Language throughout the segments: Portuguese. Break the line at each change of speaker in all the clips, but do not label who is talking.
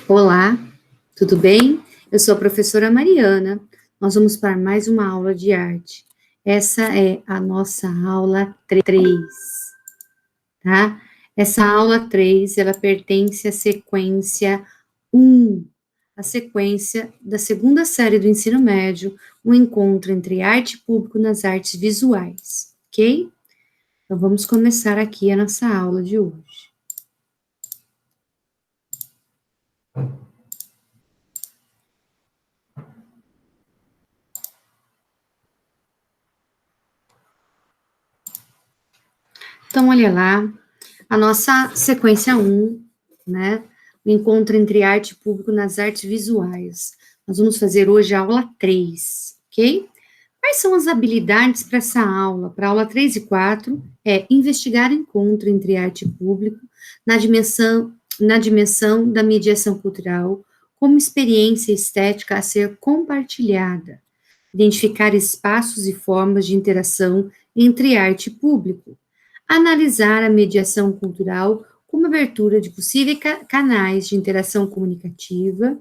Olá, tudo bem? Eu sou a professora Mariana. Nós vamos para mais uma aula de arte. Essa é a nossa aula 3, tá? Essa aula 3, ela pertence à sequência 1, a sequência da segunda série do ensino médio, um encontro entre arte e público nas artes visuais, ok? Então vamos começar aqui a nossa aula de hoje. Então, olha lá, a nossa sequência 1, né? O encontro entre arte e público nas artes visuais. Nós vamos fazer hoje a aula 3, ok? Quais são as habilidades para essa aula? Para a aula 3 e 4, é investigar encontro entre arte e público na dimensão da mediação cultural, como experiência estética a ser compartilhada. Identificar espaços e formas de interação entre arte e público, analisar a mediação cultural como abertura de possíveis canais de interação comunicativa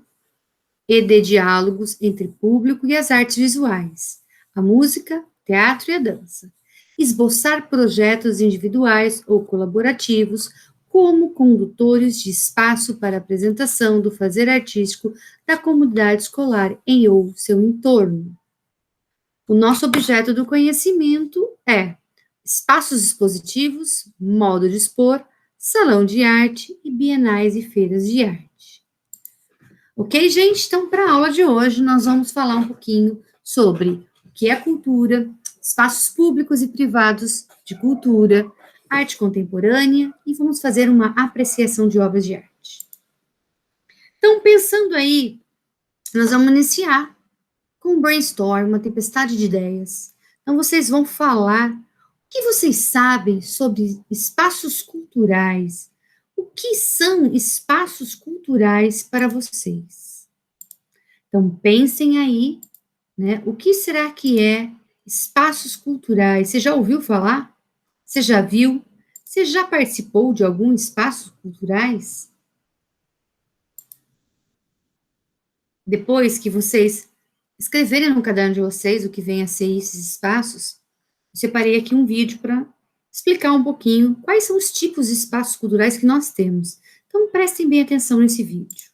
e de diálogos entre público e as artes visuais, a música, teatro e a dança. Esboçar projetos individuais ou colaborativos como condutores de espaço para apresentação do fazer artístico da comunidade escolar em ou seu entorno. O nosso objeto do conhecimento é espaços expositivos, modo de expor, salão de arte e bienais e feiras de arte. Ok, gente? Então, para a aula de hoje, nós vamos falar um pouquinho sobre o que é cultura, espaços públicos e privados de cultura, arte contemporânea e vamos fazer uma apreciação de obras de arte. Então, pensando aí, nós vamos iniciar com um brainstorm, uma tempestade de ideias. Então, vocês vão falar o que vocês sabem sobre espaços culturais. O que são espaços culturais para vocês? Então, pensem aí, né? O que será que é espaços culturais? Você já ouviu falar? Você já viu? Você já participou de algum espaço culturais? Depois que vocês escreverem no caderno de vocês o que vem a ser esses espaços, eu separei aqui um vídeo para explicar um pouquinho quais são os tipos de espaços culturais que nós temos. Então, prestem bem atenção nesse vídeo.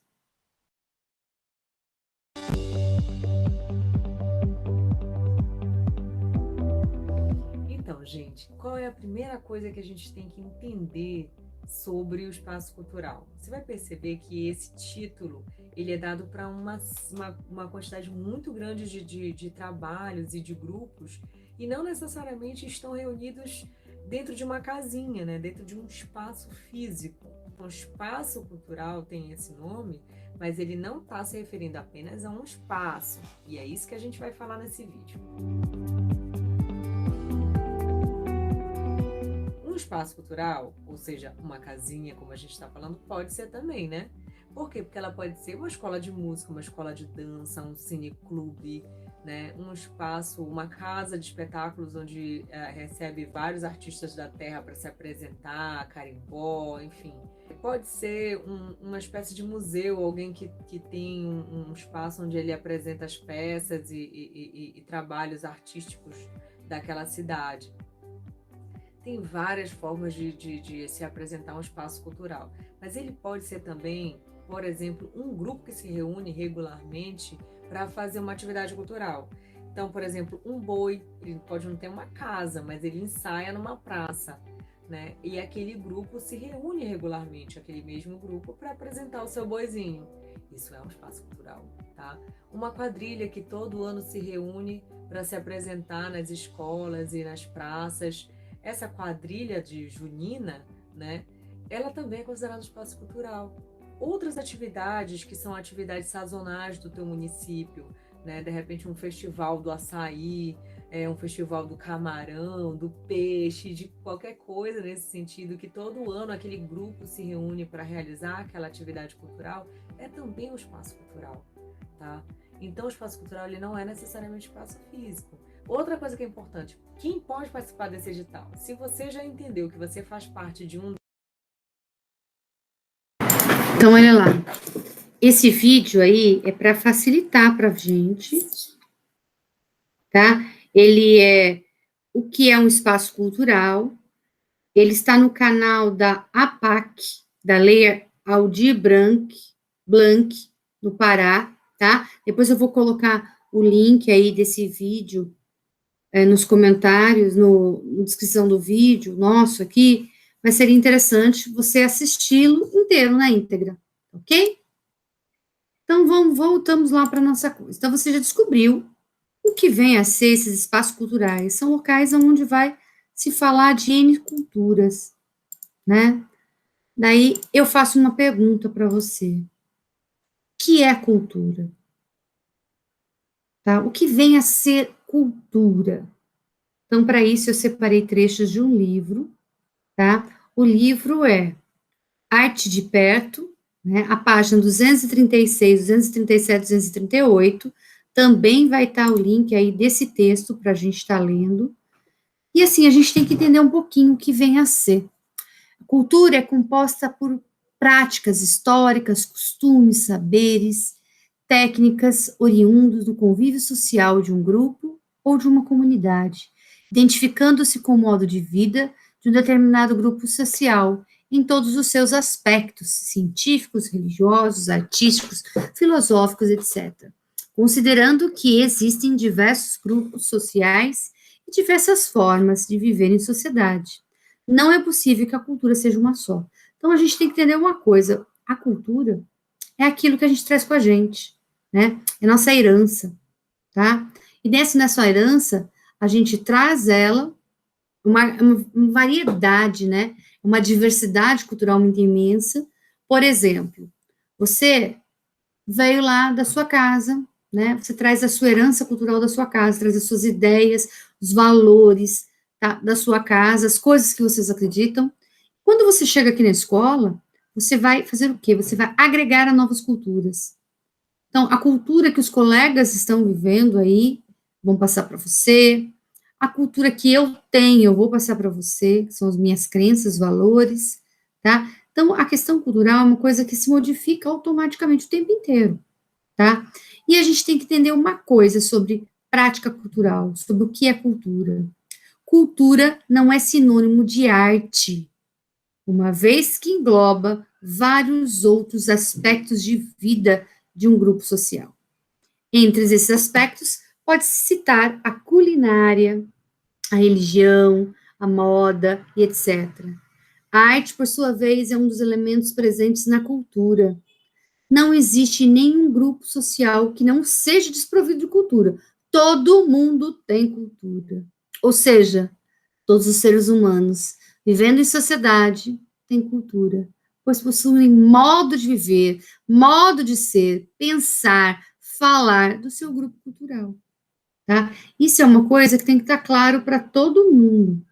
Então, gente, qual é a primeira coisa que a gente tem que entender sobre o espaço cultural? Você vai perceber que esse título ele é dado para uma quantidade muito grande de trabalhos e de grupos e não necessariamente estão reunidos dentro de uma casinha, né? Dentro de um espaço físico. O espaço cultural tem esse nome, mas ele não está se referindo apenas a um espaço. E é isso que a gente vai falar nesse vídeo. Um espaço cultural, ou seja, uma casinha, como a gente está falando, pode ser também, né? Por quê? Porque ela pode ser uma escola de música, uma escola de dança, um cineclube, né? Um espaço, uma casa de espetáculos onde recebe vários artistas da terra para se apresentar, carimbó, enfim. Pode ser uma espécie de museu, alguém que tem um espaço onde ele apresenta as peças e trabalhos artísticos daquela cidade. Tem várias formas de se apresentar um espaço cultural, mas ele pode ser também, por exemplo, um grupo que se reúne regularmente para fazer uma atividade cultural. Então, por exemplo, um boi, ele pode não ter uma casa, mas ele ensaia numa praça, né? E aquele grupo se reúne regularmente, aquele mesmo grupo, para apresentar o seu boizinho. Isso é um espaço cultural, tá? Uma quadrilha que todo ano se reúne para se apresentar nas escolas e nas praças. Essa quadrilha de junina, né, ela também é considerada um espaço cultural. Outras atividades que são atividades sazonais do teu município, né, de repente um festival do açaí, um festival do camarão, do peixe, de qualquer coisa nesse sentido, que todo ano aquele grupo se reúne para realizar aquela atividade cultural, é também um espaço cultural, tá? Então o espaço cultural ele não é necessariamente espaço físico. Outra coisa que é importante, quem pode participar desse edital? Se você já entendeu que você faz parte de um...
Então, olha lá. Esse vídeo aí é para facilitar para a gente, tá? Ele é o que é um espaço cultural. Ele está no canal da APAC, da Lei Aldir Blanc, no Pará, tá? Depois eu vou colocar o link aí desse vídeo nos comentários, na descrição do vídeo nosso aqui, mas seria interessante você assisti-lo inteiro, na íntegra, ok? Então, voltamos lá para a nossa coisa. Então, você já descobriu o que vem a ser esses espaços culturais. São locais onde vai se falar de N culturas, né? Daí, eu faço uma pergunta para você. O que é cultura? Tá? O que vem a ser cultura? Então, para isso, eu separei trechos de um livro, tá? O livro é Arte de Perto, né? A página 236, 237, 238. Também vai estar o link aí desse texto para a gente estar lendo. E assim, a gente tem que entender um pouquinho o que vem a ser. A cultura é composta por práticas históricas, costumes, saberes, técnicas oriundos do convívio social de um grupo ou de uma comunidade, identificando-se com o modo de vida de um determinado grupo social, em todos os seus aspectos, científicos, religiosos, artísticos, filosóficos, etc. Considerando que existem diversos grupos sociais e diversas formas de viver em sociedade. Não é possível que a cultura seja uma só. Então a gente tem que entender uma coisa: a cultura é aquilo que a gente traz com a gente, né? É nossa herança, tá? E nessa herança, a gente traz ela, uma variedade, né? Uma diversidade cultural muito imensa. Por exemplo, você veio lá da sua casa, né? Você traz a sua herança cultural da sua casa, traz as suas ideias, os valores, tá? Da sua casa, as coisas que vocês acreditam. Quando você chega aqui na escola, você vai fazer o quê? Você vai agregar a novas culturas. Então, a cultura que os colegas estão vivendo aí, vão passar para você. A cultura que eu tenho, eu vou passar para você, que são as minhas crenças, valores, tá? Então, a questão cultural é uma coisa que se modifica automaticamente o tempo inteiro, tá? E a gente tem que entender uma coisa sobre prática cultural, sobre o que é cultura. Cultura não é sinônimo de arte, uma vez que engloba vários outros aspectos de vida de um grupo social. Entre esses aspectos, pode-se citar a culinária, a religião, a moda e etc. A arte, por sua vez, é um dos elementos presentes na cultura. Não existe nenhum grupo social que não seja desprovido de cultura. Todo mundo tem cultura. Ou seja, todos os seres humanos, vivendo em sociedade, têm cultura, pois possuem modo de viver, modo de ser, pensar, falar do seu grupo cultural, tá? Isso é uma coisa que tem que estar claro para todo mundo,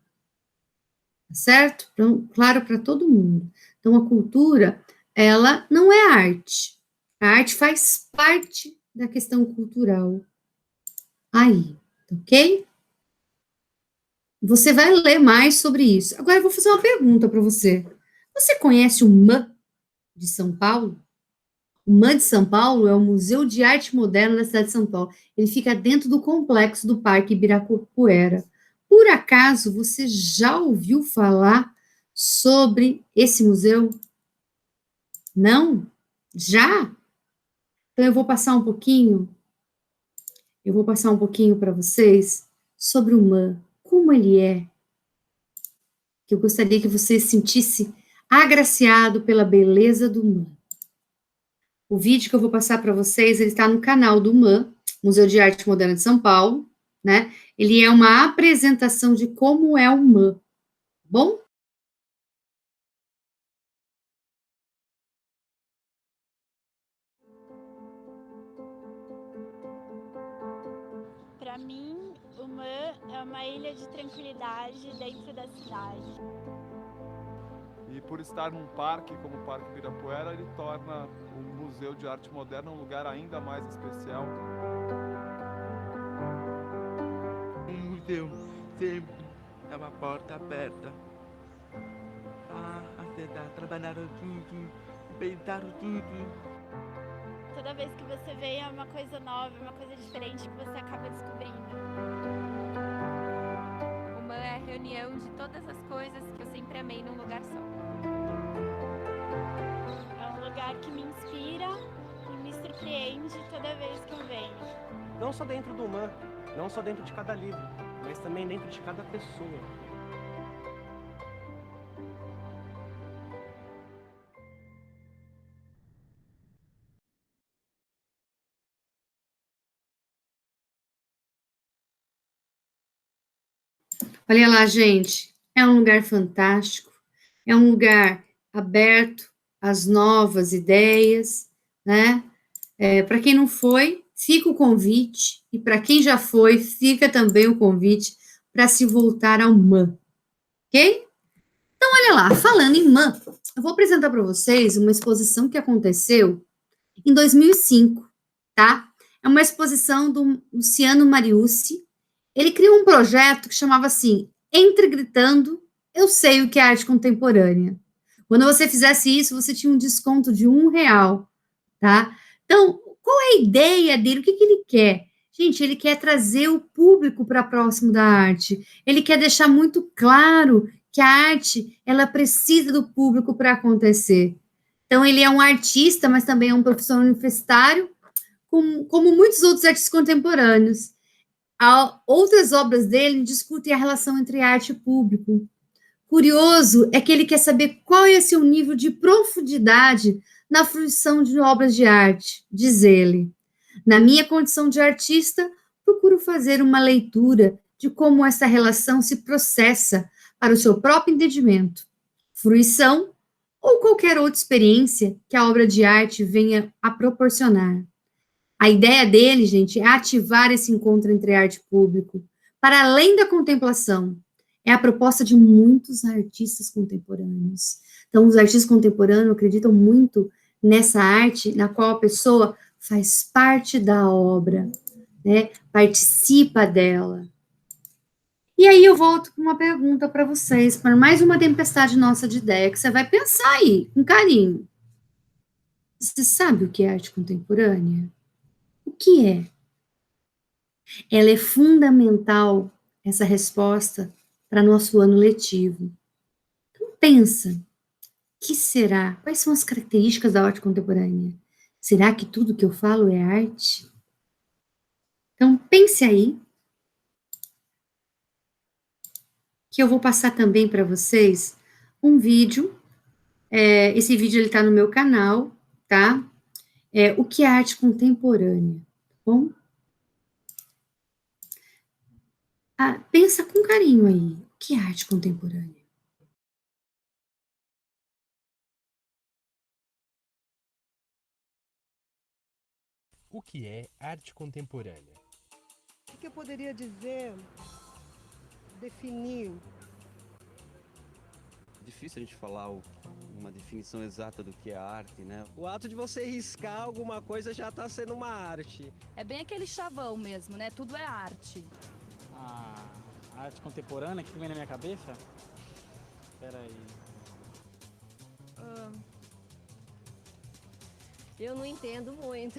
tá certo? Então, claro para todo mundo. Então, a cultura, ela não é arte. A arte faz parte da questão cultural. Aí, ok? Você vai ler mais sobre isso. Agora eu vou fazer uma pergunta para você. Você conhece o MAM de São Paulo? O MAM de São Paulo é o Museu de Arte Moderna da cidade de São Paulo. Ele fica dentro do complexo do Parque Ibirapuera. Por acaso você já ouviu falar sobre esse museu? Não? Já? Então eu vou passar um pouquinho para vocês sobre o MAM, como ele é, que eu gostaria que você sentisse agraciado pela beleza do MAM. O vídeo que eu vou passar para vocês, ele está no canal do MAM, Museu de Arte Moderna de São Paulo, né? Ele é uma apresentação de como é o MAM, tá bom?
Para mim, o MAM é uma ilha de tranquilidade dentro da cidade.
E por estar num parque como o Parque Ibirapuera, ele torna o Museu de Arte Moderna um lugar ainda mais especial.
O museu sempre é uma porta aberta para ajudar, trabalhar juntos Inventaram tudo.
Toda vez que você vê é uma coisa nova, uma coisa diferente que você acaba descobrindo.
Uma é a reunião de todas as coisas que eu sempre amei num lugar só.
É um lugar que me inspira e me surpreende toda vez que eu venho.
Não só dentro do MAN, não só dentro de cada livro, mas também dentro de cada pessoa.
Olha lá, gente, é um lugar fantástico, é um lugar aberto às novas ideias, né? Para quem não foi, fica o convite, e para quem já foi, fica também o convite para se voltar ao MAN, ok? Então, olha lá, falando em MAN, eu vou apresentar para vocês uma exposição que aconteceu em 2005, tá? É uma exposição do Luciano Mariucci. Ele criou um projeto que chamava assim, Entre Gritando, eu sei o que é arte contemporânea. Quando você fizesse isso, você tinha um desconto de R$ 1, tá? Então, qual é a ideia dele? O que ele quer? Gente, ele quer trazer o público para próximo da arte. Ele quer deixar muito claro que a arte, ela precisa do público para acontecer. Então, ele é um artista, mas também é um professor universitário, como muitos outros artistas contemporâneos. Outras obras dele discutem a relação entre arte e público. Curioso é que ele quer saber qual é seu nível de profundidade na fruição de obras de arte, diz ele. Na minha condição de artista, procuro fazer uma leitura de como essa relação se processa para o seu próprio entendimento, fruição ou qualquer outra experiência que a obra de arte venha a proporcionar. A ideia dele, gente, é ativar esse encontro entre arte e público, para além da contemplação. É a proposta de muitos artistas contemporâneos. Então, os artistas contemporâneos acreditam muito nessa arte na qual a pessoa faz parte da obra, né? Participa dela. E aí eu volto com uma pergunta para vocês, para mais uma tempestade nossa de ideia, que você vai pensar aí, com carinho. Você sabe o que é arte contemporânea? O que é? Ela é fundamental, essa resposta, para nosso ano letivo. Então, pensa, o que será? Quais são as características da arte contemporânea? Será que tudo que eu falo é arte? Então, pense aí, que eu vou passar também para vocês um vídeo. Esse vídeo ele está no meu canal, tá? O que é arte contemporânea, tá bom? Pensa com carinho aí, o que é arte contemporânea?
O que é arte contemporânea?
O que eu poderia dizer, definir?
Difícil a gente falar uma definição exata do que é arte, né?
O ato de você riscar alguma coisa já está sendo uma arte.
É bem aquele chavão mesmo, né? Tudo é arte.
A arte contemporânea, o que vem na minha cabeça? Espera aí.
Eu não entendo muito.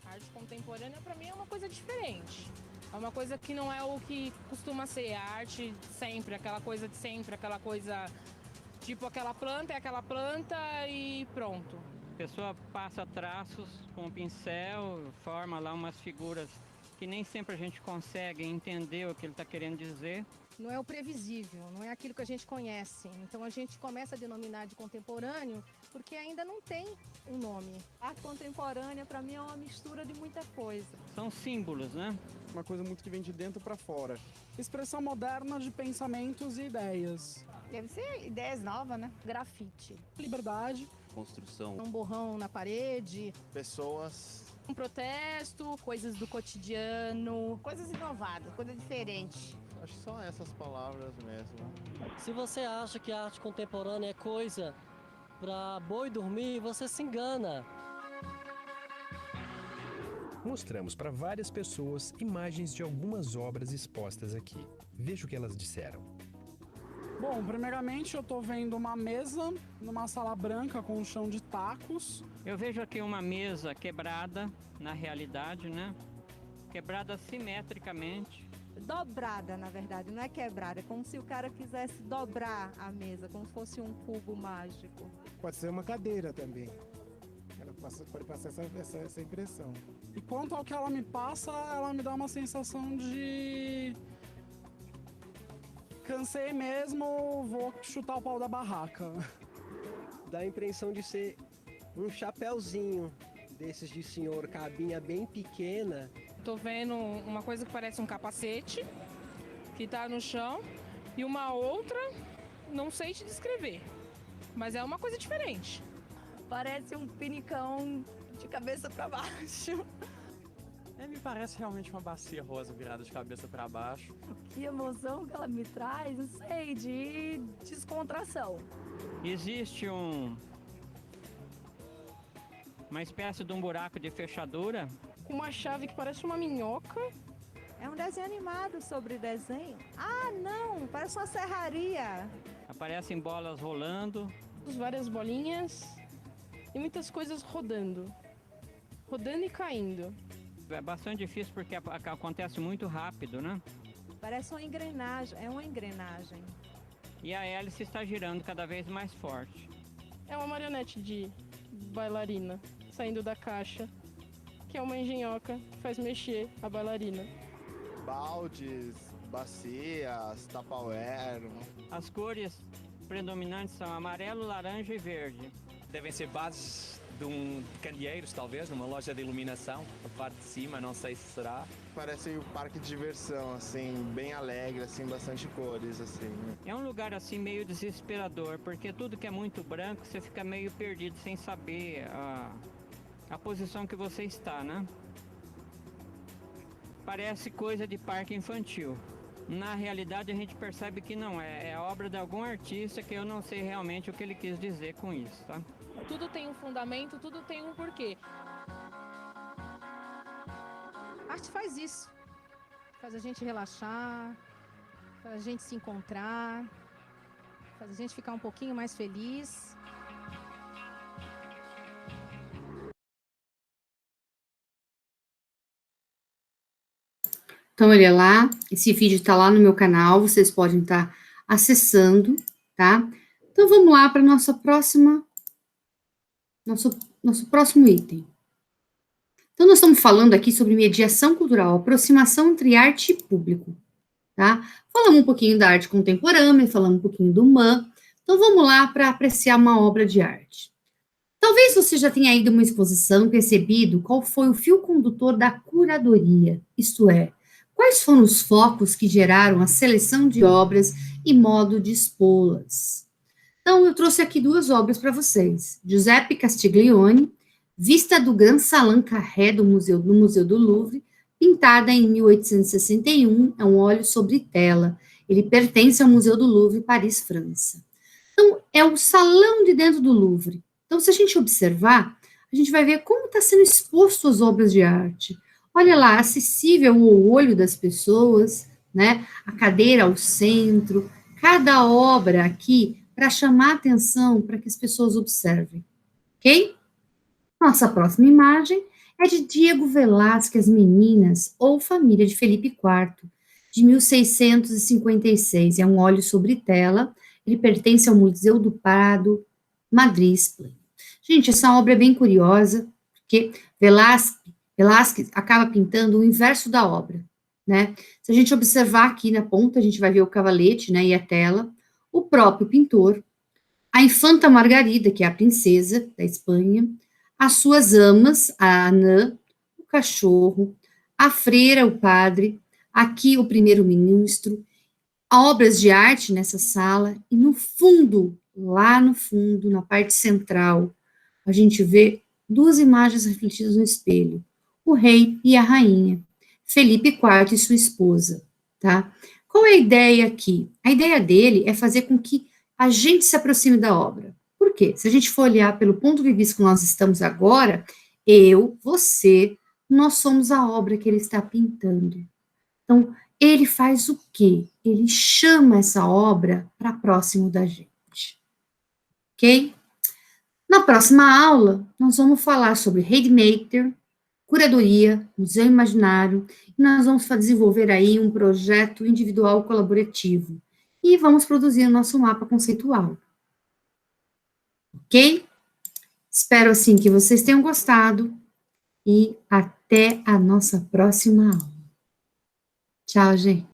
Arte contemporânea para mim é uma coisa diferente. É uma coisa que não é o que costuma ser a arte sempre, aquela coisa de sempre, aquela coisa tipo aquela planta é aquela planta e pronto.
A pessoa passa traços com o pincel, forma lá umas figuras que nem sempre a gente consegue entender o que ele está querendo dizer.
Não é o previsível, não é aquilo que a gente conhece. Então a gente começa a denominar de contemporâneo porque ainda não tem um nome.
Arte contemporânea para mim é uma mistura de muita coisa.
São símbolos, né?
Uma coisa muito que vem de dentro para fora. Expressão moderna de pensamentos e ideias.
Deve ser ideias novas, né?
Grafite.
Liberdade.
Construção.
Um borrão na parede.
Pessoas.
Um protesto, coisas do cotidiano.
Coisas inovadas, coisas diferentes.
Acho que são essas palavras mesmo.
Se você acha que a arte contemporânea é coisa para boi dormir, você se engana.
Mostramos para várias pessoas imagens de algumas obras expostas aqui. Veja o que elas disseram.
Bom, primeiramente eu tô vendo uma mesa numa sala branca com um chão de tacos.
Eu vejo aqui uma mesa quebrada, na realidade, né? Quebrada simetricamente.
Dobrada, na verdade, não é quebrada. É como se o cara quisesse dobrar a mesa, como se fosse um cubo mágico.
Pode ser uma cadeira também. Ela pode passar essa impressão.
E quanto ao que ela me passa, ela me dá uma sensação de... Cansei mesmo, vou chutar o pau da barraca.
Dá a impressão de ser um chapéuzinho desses de senhor, cabinha bem pequena.
Tô vendo uma coisa que parece um capacete, que tá no chão, e uma outra, não sei te descrever, mas é uma coisa diferente.
Parece um pinicão de cabeça para baixo.
Me parece realmente uma bacia rosa virada de cabeça para baixo.
Que emoção que ela me traz, não sei, de descontração.
Existe uma espécie de um buraco de fechadura.
Com uma chave que parece uma minhoca.
É um desenho animado sobre desenho. Ah, não, parece uma serraria.
Aparecem bolas rolando.
Várias bolinhas e muitas coisas rodando. Rodando e caindo.
É bastante difícil porque acontece muito rápido, né?
Parece uma engrenagem, é uma engrenagem.
E a hélice está girando cada vez mais forte.
É uma marionete de bailarina saindo da caixa, que é uma engenhoca que faz mexer a bailarina.
Baldes, bacias, tupperware.
As cores predominantes são amarelo, laranja e verde.
Devem ser bases de candeeiros, talvez, numa loja de iluminação, a parte de cima, não sei se será.
Parece um parque de diversão, assim, bem alegre, assim, bastante cores, assim.
É um lugar, assim, meio desesperador, porque tudo que é muito branco, você fica meio perdido, sem saber a posição que você está, né? Parece coisa de parque infantil. Na realidade, a gente percebe que não é. É obra de algum artista que eu não sei realmente o que ele quis dizer com isso, tá?
Tudo tem um fundamento, tudo tem um porquê.
A arte faz isso. Faz a gente relaxar, faz a gente se encontrar, faz a gente ficar um pouquinho mais feliz.
Então, olha lá, esse vídeo está lá no meu canal, vocês podem estar acessando, tá? Então, vamos lá para nosso próximo item. Então, nós estamos falando aqui sobre mediação cultural, aproximação entre arte e público, tá? Falamos um pouquinho da arte contemporânea, falamos um pouquinho do MAN. Então, vamos lá para apreciar uma obra de arte. Talvez você já tenha ido a uma exposição e percebido qual foi o fio condutor da curadoria, isto é, quais foram os focos que geraram a seleção de obras e modo de expô-las. Então, eu trouxe aqui duas obras para vocês. Giuseppe Castiglione, Vista do Grand Salon Carré do Museu do Louvre, pintada em 1861, é um óleo sobre tela. Ele pertence ao Museu do Louvre, Paris, França. Então, é o salão de dentro do Louvre. Então, se a gente observar, a gente vai ver como está sendo exposto as obras de arte. Olha lá, acessível ao olho das pessoas, né? A cadeira ao centro, cada obra aqui para chamar atenção, para que as pessoas observem, ok? Nossa próxima imagem é de Diego Velázquez Meninas, ou Família de Felipe IV, de 1656. É um óleo sobre tela, ele pertence ao Museu do Prado, Madrid, Espanha. Gente, essa obra é bem curiosa, porque Velázquez acaba pintando o inverso da obra, né? Se a gente observar aqui na ponta, a gente vai ver o cavalete, né, e a tela, o próprio pintor, a infanta Margarida, que é a princesa da Espanha, as suas amas, a Anã, o cachorro, a freira, o padre, aqui o primeiro-ministro, obras de arte nessa sala, e no fundo, lá no fundo, na parte central, a gente vê duas imagens refletidas no espelho, o rei e a rainha, Felipe IV e sua esposa, tá? Qual é a ideia aqui? A ideia dele é fazer com que a gente se aproxime da obra. Por quê? Se a gente for olhar pelo ponto de vista que nós estamos agora, eu, você, nós somos a obra que ele está pintando. Então, ele faz o quê? Ele chama essa obra para próximo da gente, ok? Na próxima aula, nós vamos falar sobre Rainmaker, curadoria, museu imaginário, e nós vamos desenvolver aí um projeto individual colaborativo, e vamos produzir o nosso mapa conceitual, ok? Espero, assim, que vocês tenham gostado, e até a nossa próxima aula. Tchau, gente.